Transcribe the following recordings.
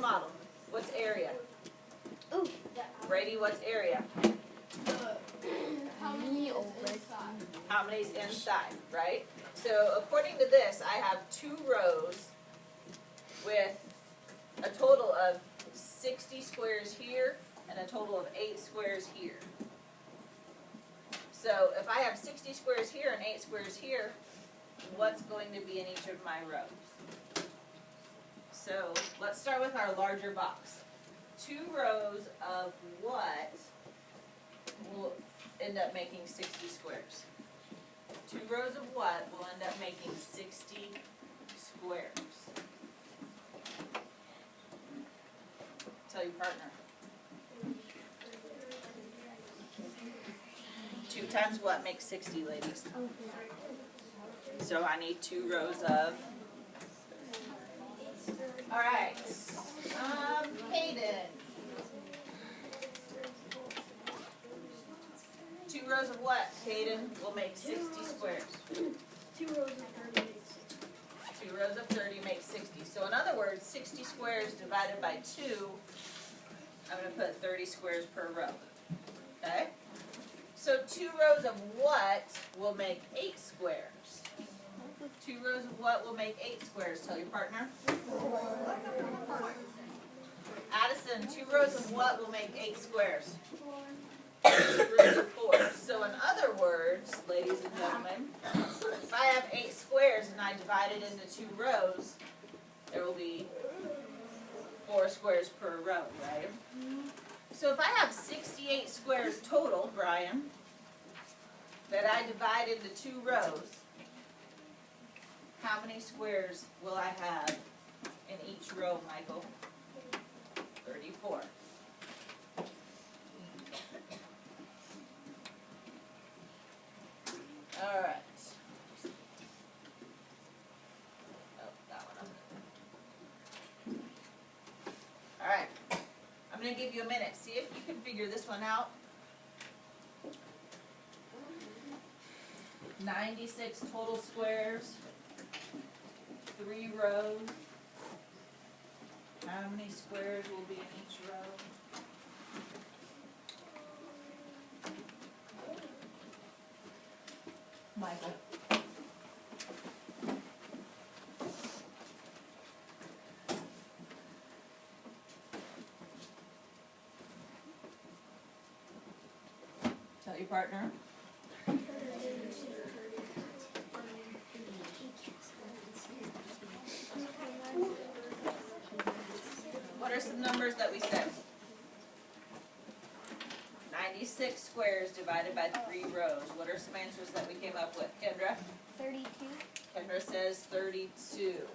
model. What's area? Ooh. Brady, what's area? How many inside? How many's inside, right? So according to this, I have 2 rows with a total of 60 squares here and a total of 8 squares here. So if I have 60 squares here and 8 squares here, what's going to be in each of my rows? So let's start with our larger box. 2 rows of what will end up making 60 squares? 2 rows of what will end up making 60 squares? Tell your partner. 2 times what makes 60, ladies? So I need 2 rows of. All right. Hayden. 2 rows of what, Hayden, will make 60 squares? 2 rows of 30 makes 60. 2 rows of 30 make 60. So in other words, 60 squares divided by 2, I'm going to put 30 squares per row. Okay? So 2 rows of what will make 8 squares? 2 rows of what will make 8 squares? Tell your partner. Addison, 2 rows of what will make 8 squares? 2 rows of 4. So in other words, ladies and gentlemen, if I have 8 squares and I divide it into 2 rows, there will be 4 squares per row, right? So if I have 68 squares total, Brian, that I divide into 2 rows, how many squares will I have in each row, Michael? 34. All right. Oh, that one up. All right. I'm going to give you a minute. See if you can figure this one out. 96 total squares. 3 rows. How many squares will be in each row? Michael. Tell your partner. What are some numbers that we said? 96 squares divided by 3 rows. What are some answers that we came up with? Kendra? 32. Kendra says 32.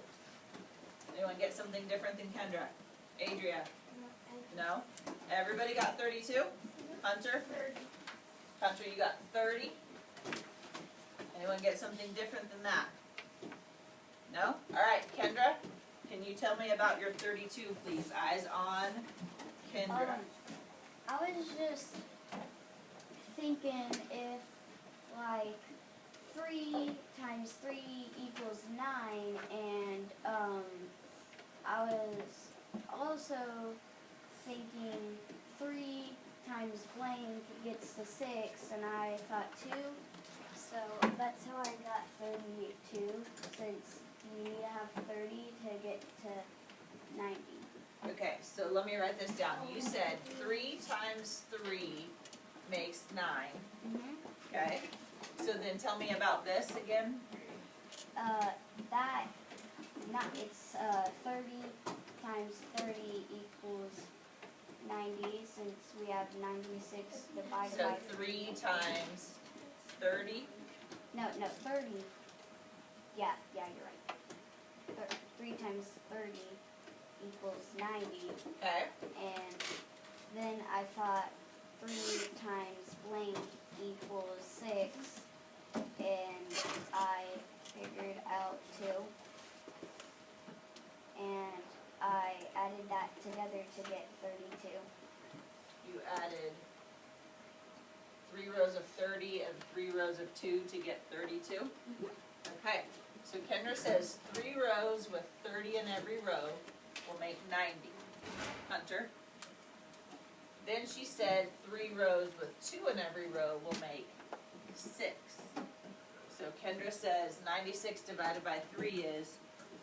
Anyone get something different than Kendra? Adria? No? Everybody got 32? Hunter? 30. Hunter, you got 30? Anyone get something different than that? No? Alright, Kendra, can you tell me about your 32, please? Eyes on Kendra. I was just thinking if, like, 3 times 3 equals 9, and, I was also thinking 3 times blank gets to 6, and I thought 2, so that's how I got 32, since you need to have 30 to get to 90. Okay, so let me write this down. You said 3 times 3 makes 9. Mm-hmm. Okay, so then tell me about this again. It's 30 times 30 equals 90, since we have 96 divided So by 3 times 30. No, 30. Yeah, you're right. 3 times 30 equals 90, Okay. and then I thought 3 times blank equals 6, and I figured out 2, and I added that together to get 32. You added 3 rows of 30 and 3 rows of 2 to get 32. Okay, so Kendra says 3 rows with 30 in every row will make 90. Hunter. Then she said 3 rows with 2 in every row will make 6. So Kendra says 96 divided by 3 is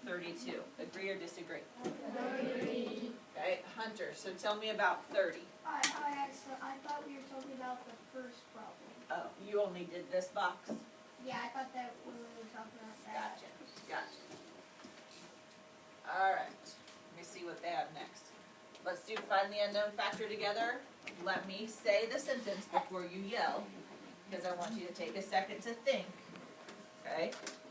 32. Agree or disagree? Agree. Okay, Hunter, so tell me about 30. I thought we were talking about the first problem. Oh, you only did this box? Yeah, I thought that we were talking about that. Gotcha. Alright, let me see what they have next. Let's do find the unknown factor together. Let me say the sentence before you yell, because I want you to take a second to think. Okay?